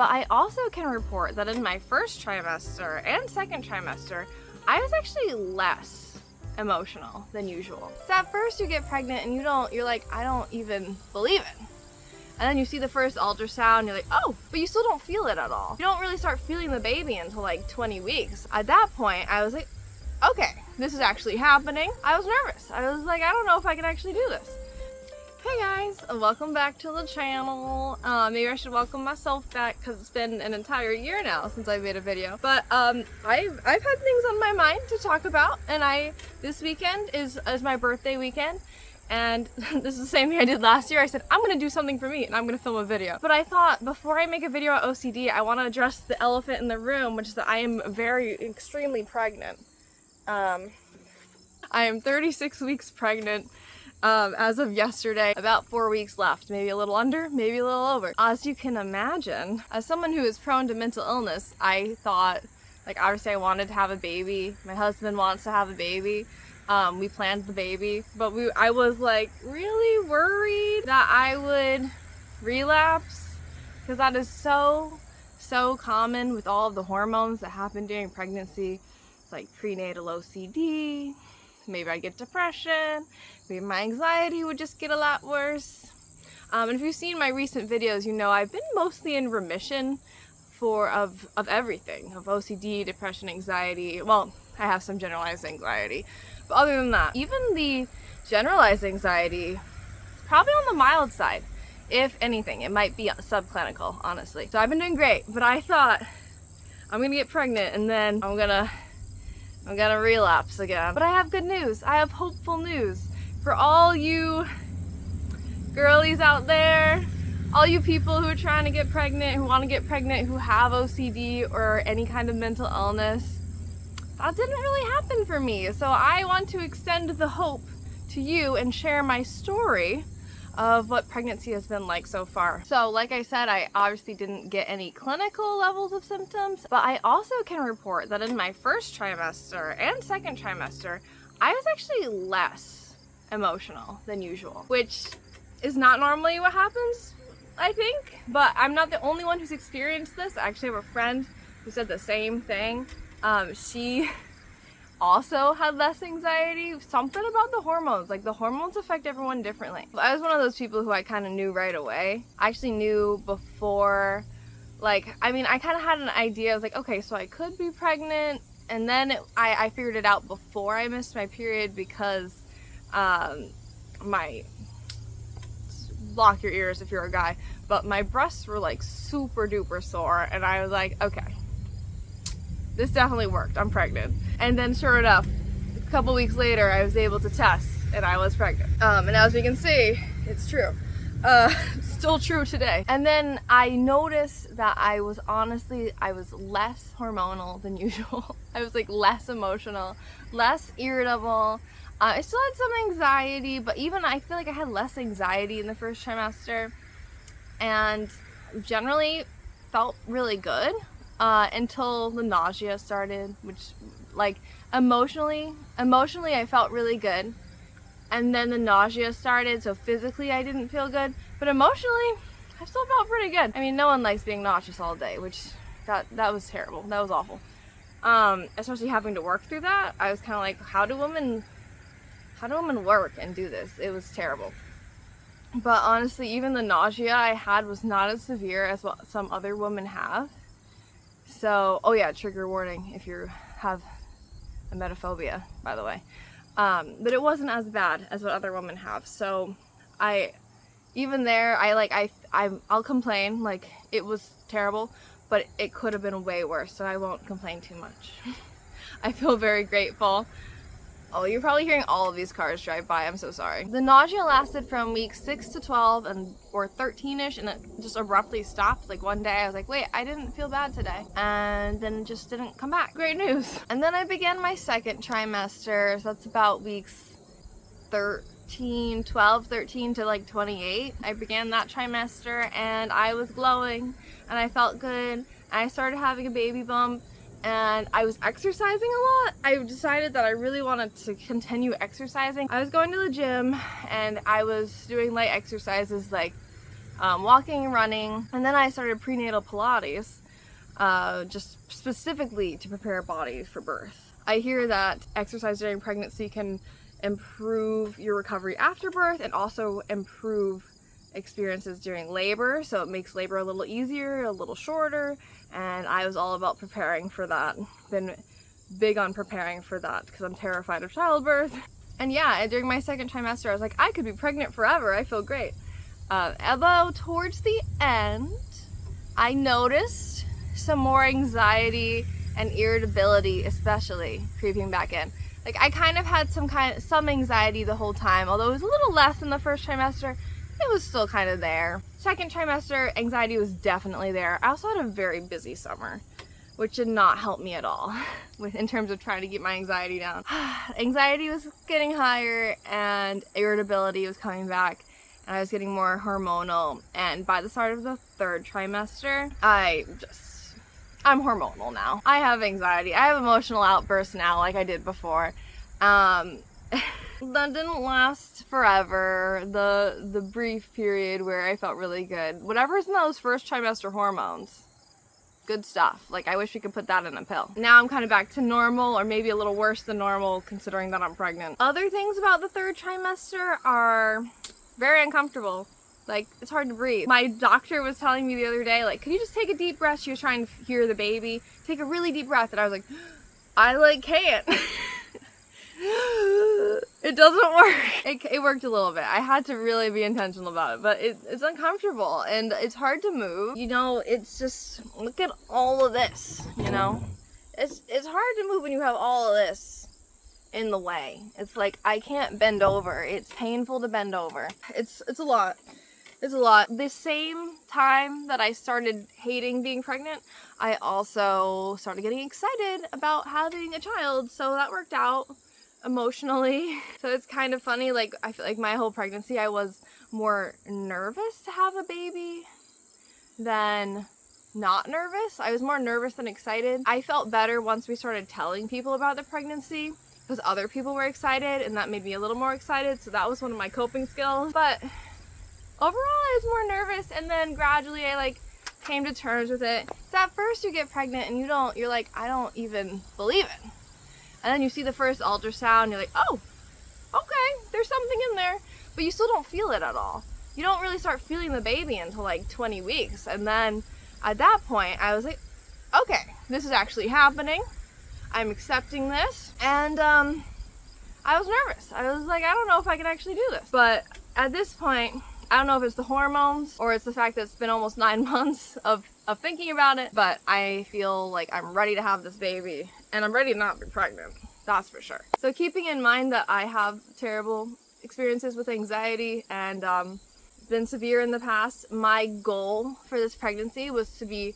But I also can report that in my first trimester and second trimester, I was actually less emotional than usual. So at first you get pregnant and you're like, I don't even believe it. And then you see the first ultrasound, you're like, oh, but you still don't feel it at all. You don't really start feeling the baby until like 20 weeks. At that point, I was like, okay, this is actually happening. I was nervous. I was like, I don't know if I can actually do this. Hey guys, welcome back to the channel. Maybe I should welcome myself back because it's been an entire year now since I made a video. But I've had things on my mind to talk about, and this weekend is my birthday weekend, and this is the same thing I did last year. I said I'm gonna do something for me and I'm gonna film a video. But I thought before I make a video on OCD, I want to address the elephant in the room, which is that I am extremely pregnant. I am 36 weeks pregnant. As of yesterday, about 4 weeks left, maybe a little under, maybe a little over. As you can imagine, as someone who is prone to mental illness, I thought, like, obviously I wanted to have a baby. My husband wants to have a baby. We planned the baby, but I was like really worried that I would relapse, because that is so common with all of the hormones that happen during pregnancy, like prenatal OCD. Maybe I'd get depression, maybe my anxiety would just get a lot worse. And if you've seen my recent videos, you know I've been mostly in remission of everything, of OCD, depression, anxiety. Well, I have some generalized anxiety, but other than that, even the generalized anxiety, probably on the mild side. If anything, it might be subclinical, honestly. So I've been doing great, but I thought I'm gonna get pregnant and then I'm gonna relapse again. But I have good news. I have hopeful news for all you girlies out there, all you people who are trying to get pregnant, who want to get pregnant, who have OCD or any kind of mental illness. That didn't really happen for me. So I want to extend the hope to you and share my story of what pregnancy has been like so far. So like I said, I obviously didn't get any clinical levels of symptoms, but I also can report that in my first trimester and second trimester, I was actually less emotional than usual, which is not normally what happens, I think, but I'm not the only one who's experienced this. I actually have a friend who said the same thing. She also had less anxiety. Something about the hormones, like the hormones affect everyone differently. I was one of those people who I kind of knew right away. I actually knew before, like, I mean, I kind of had an idea. I was like, okay, so I could be pregnant, and then I figured it out before I missed my period because block your ears if you're a guy, but my breasts were like super duper sore, and I was like, okay, this definitely worked. I'm pregnant. And then sure enough, a couple weeks later, I was able to test and I was pregnant. And as we can see, it's true. Still true today. And then I noticed that I was less hormonal than usual. I was like less emotional, less irritable. I still had some anxiety, but even I feel like I had less anxiety in the first trimester, and generally felt really good. Until the nausea started, which, like, emotionally I felt really good, and then the nausea started, so physically I didn't feel good, but emotionally I still felt pretty good. I mean, no one likes being nauseous all day, which that was terrible. That was awful. Especially having to work through that. I was kind of like, how do women work and do this? It was terrible. But honestly, even the nausea I had was not as severe as what some other women have. So, oh yeah, trigger warning if you have emetophobia, by the way. But it wasn't as bad as what other women have. So I'll complain, like, it was terrible, but it could have been way worse, so I won't complain too much. I feel very grateful. Oh, you're probably hearing all of these cars drive by. I'm so sorry. The nausea lasted from week 6 to 12 or 13-ish, and it just abruptly stopped. Like one day I was like, wait, I didn't feel bad today. And then it just didn't come back. Great news. And then I began my second trimester. So that's about weeks 13 to like 28. I began that trimester and I was glowing and I felt good. And I started having a baby bump. And I was exercising a lot. I decided that I really wanted to continue exercising. I was going to the gym and I was doing light exercises like walking and running. And then I started prenatal Pilates, just specifically to prepare a body for birth. I hear that exercise during pregnancy can improve your recovery after birth and also improve experiences during labor, so it makes labor a little easier, a little shorter, and I was all about preparing for that. Been big on preparing for that because I'm terrified of childbirth. And yeah, during my second trimester I was like, I could be pregnant forever, I feel great. Although towards the end I noticed some more anxiety and irritability especially creeping back in. Like, I kind of had some anxiety the whole time, although it was a little less in the first trimester. It was still kind of there. Second trimester, anxiety was definitely there. I also had a very busy summer, which did not help me at all in terms of trying to keep my anxiety down. Anxiety was getting higher and irritability was coming back, and I was getting more hormonal. And by the start of the third trimester, I'm hormonal now. I have anxiety. I have emotional outbursts now like I did before. That didn't last forever. The brief period where I felt really good. Whatever's in those first trimester hormones, good stuff. Like, I wish we could put that in a pill. Now I'm kind of back to normal, or maybe a little worse than normal considering that I'm pregnant. Other things about the third trimester are very uncomfortable. Like, it's hard to breathe. My doctor was telling me the other day, like, could you just take a deep breath? She was trying to hear the baby. Take a really deep breath. And I was like, I can't. It doesn't work. It worked a little bit. I had to really be intentional about it, but it's uncomfortable and it's hard to move. You know, it's just, look at all of this, you know? It's hard to move when you have all of this in the way. It's like, I can't bend over. It's painful to bend over. It's a lot. It's a lot. The same time that I started hating being pregnant, I also started getting excited about having a child, so that worked out emotionally. So it's kind of funny, like, I feel like my whole pregnancy I was more nervous to have a baby than not nervous. I was more nervous than excited. I felt better once we started telling people about the pregnancy because other people were excited, and that made me a little more excited, so that was one of my coping skills. But overall, I was more nervous, and then gradually I came to terms with it. So at first you get pregnant and you're like, I don't even believe it. And then you see the first ultrasound, you're like, oh, okay, there's something in there, but you still don't feel it at all. You don't really start feeling the baby until like 20 weeks. And then at that point, I was like, okay, this is actually happening. I'm accepting this. And I was nervous. I was like, I don't know if I can actually do this. But at this point, I don't know if it's the hormones or it's the fact that it's been almost 9 months of thinking about it, but I feel like I'm ready to have this baby and I'm ready to not be pregnant. That's for sure. So keeping in mind that I have terrible experiences with anxiety and been severe in the past, my goal for this pregnancy was to be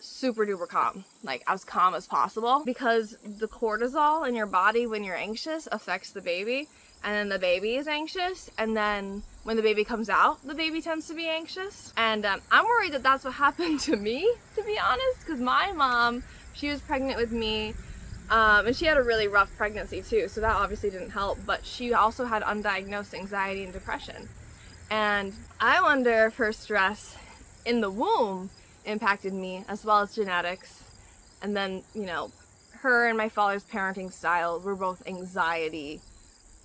super duper calm, like as calm as possible, because the cortisol in your body when you're anxious affects the baby, and then the baby is anxious, and then when the baby comes out, the baby tends to be anxious. And I'm worried that that's what happened to me, to be honest, because my mom, she was pregnant with me, and she had a really rough pregnancy too, so that obviously didn't help, but she also had undiagnosed anxiety and depression. And I wonder if her stress in the womb impacted me, as well as genetics. And then, you know, her and my father's parenting style were both anxiety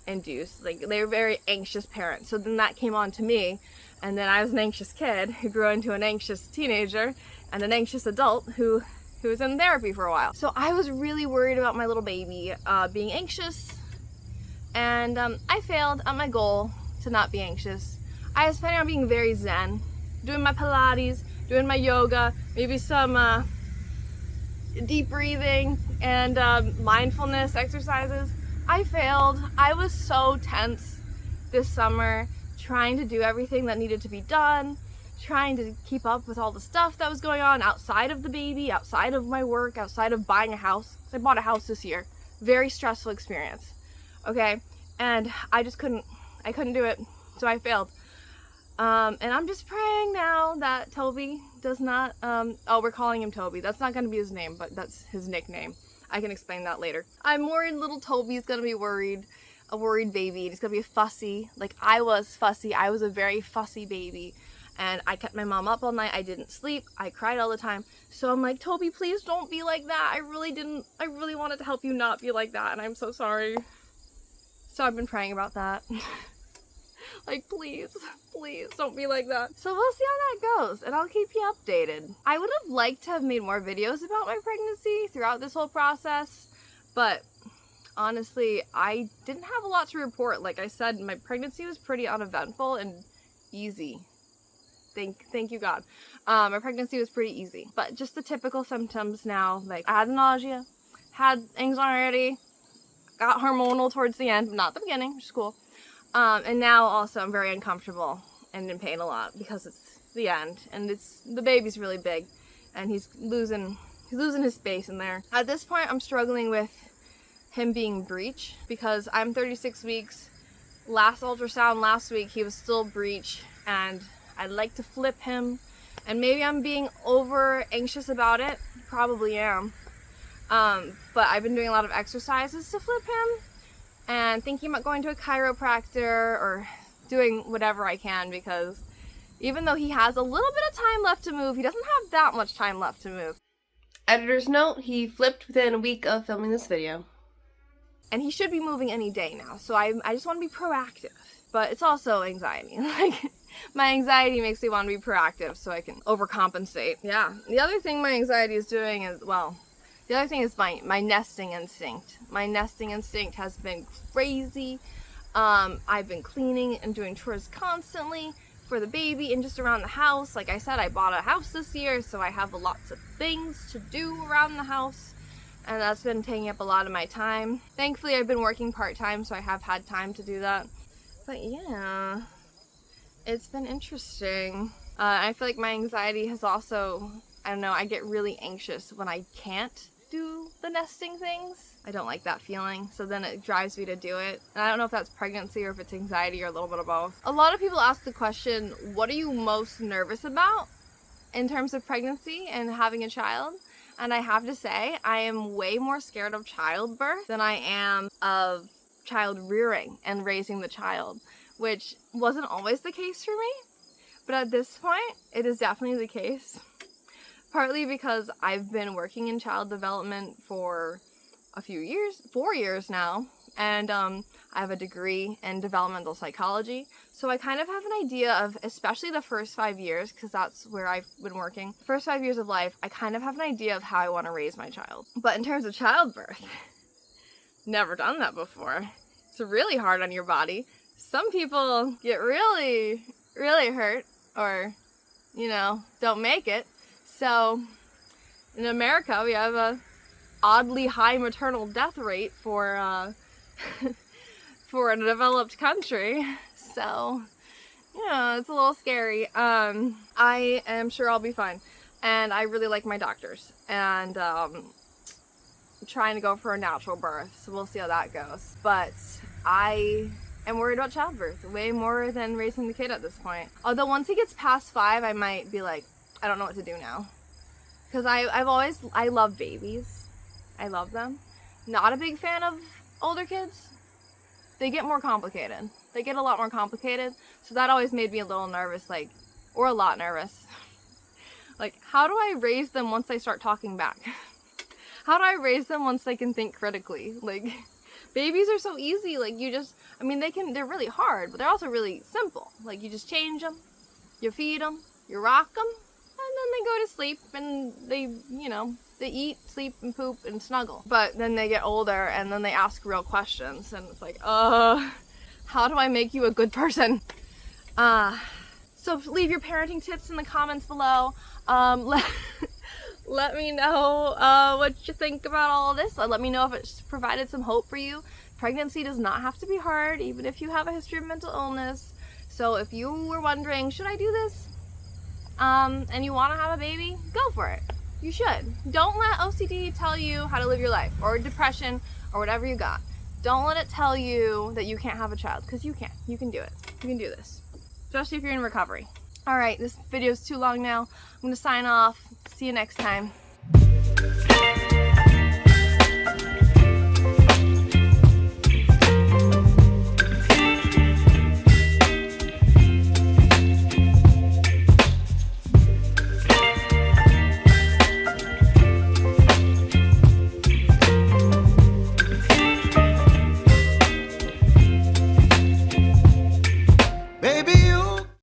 induced. Like, they were very anxious parents. So then that came on to me, and then I was an anxious kid who grew into an anxious teenager and an anxious adult who was in therapy for a while. So I was really worried about my little baby being anxious, and I failed at my goal to not be anxious. I was planning on being very zen, doing my Pilates, doing my yoga, maybe some deep breathing and mindfulness exercises. I failed. I was so tense this summer, trying to do everything that needed to be done, trying to keep up with all the stuff that was going on outside of the baby, outside of my work, outside of buying a house. I bought a house this year. Very stressful experience. Okay? And I just couldn't do it. So I failed. And I'm just praying now that Toby does not, we're calling him Toby. That's not going to be his name, but that's his nickname. I can explain that later. I'm worried little Toby's going to be worried, a worried baby, and he's going to be fussy. Like I was fussy. I was a very fussy baby. and I kept my mom up all night. I didn't sleep. I cried all the time. So I'm like, Toby, please don't be like that. I really wanted to help you not be like that, and I'm so sorry. So I've been praying about that. Like, please don't be like that. So we'll see how that goes, and I'll keep you updated. I would have liked to have made more videos about my pregnancy throughout this whole process, but honestly, I didn't have a lot to report. Like I said, my pregnancy was pretty uneventful and easy. Thank you, God. My pregnancy was pretty easy, but just the typical symptoms now, like I had nausea, had anxiety, got hormonal towards the end, but not the beginning, which is cool. And now also I'm very uncomfortable and in pain a lot because it's the end, and the baby's really big, and he's losing his space in there. At this point, I'm struggling with him being breech because I'm 36 weeks. Last ultrasound last week, he was still breech, and I'd like to flip him, and maybe I'm being over anxious about it. Probably am. But I've been doing a lot of exercises to flip him, and thinking about going to a chiropractor or doing whatever I can, because even though he has a little bit of time left to move, he doesn't have that much time left to move. Editor's note, he flipped within a week of filming this video. And he should be moving any day now, so I just want to be proactive. But it's also anxiety. Like, my anxiety makes me want to be proactive so I can overcompensate. Yeah. The other thing my anxiety is doing is, well, the other thing is my nesting instinct. My nesting instinct has been crazy. I've been cleaning and doing chores constantly for the baby and just around the house. Like I said, I bought a house this year, so I have lots of things to do around the house, and that's been taking up a lot of my time. Thankfully, I've been working part-time, so I have had time to do that. But yeah, it's been interesting. I feel like my anxiety has also, I don't know, I get really anxious when I can't do the nesting things. I don't like that feeling, so then it drives me to do it. And I don't know if that's pregnancy or if it's anxiety or a little bit of both. A lot of people ask the question, what are you most nervous about in terms of pregnancy and having a child? And I have to say, I am way more scared of childbirth than I am of child rearing and raising the child, which wasn't always the case for me. But at this point, it is definitely the case. Partly because I've been working in child development for a few years, 4 years now, and I have a degree in developmental psychology, so I kind of have an idea of, especially the first 5 years, because that's where I've been working, first 5 years of life, I kind of have an idea of how I want to raise my child. But in terms of childbirth, never done that before. It's really hard on your body. Some people get really, really hurt, or, you know, don't make it. So, in America, we have a oddly high maternal death rate for for a developed country. So, you know, it's a little scary. I am sure I'll be fine, and I really like my doctors, and I'm trying to go for a natural birth, so we'll see how that goes. But I am worried about childbirth way more than raising the kid at this point. Although once he gets past 5, I might be like, I don't know what to do now. Because I love babies. I love them. Not a big fan of older kids. They get more complicated. They get a lot more complicated. So that always made me a little nervous, like, or a lot nervous. Like, how do I raise them once they start talking back? How do I raise them once they can think critically? Like, babies are so easy. Like, you just, I mean, they're really hard, but they're also really simple. Like, you just change them, you feed them, you rock them, and then they go to sleep, and they, you know, they eat, sleep, and poop, and snuggle. But then they get older, and then they ask real questions, and it's like, how do I make you a good person? So leave your parenting tips in the comments below. Let me know what you think about all of this. Let me know if it's provided some hope for you. Pregnancy does not have to be hard, even if you have a history of mental illness. So if you were wondering, should I do this? And you want to have a baby, go for it. You should. Don't let OCD tell you how to live your life, or depression, or whatever you got. Don't let it tell you that you can't have a child, because you can. You can do it. You can do this. Especially if you're in recovery. Alright, this video is too long now. I'm going to sign off. See you next time.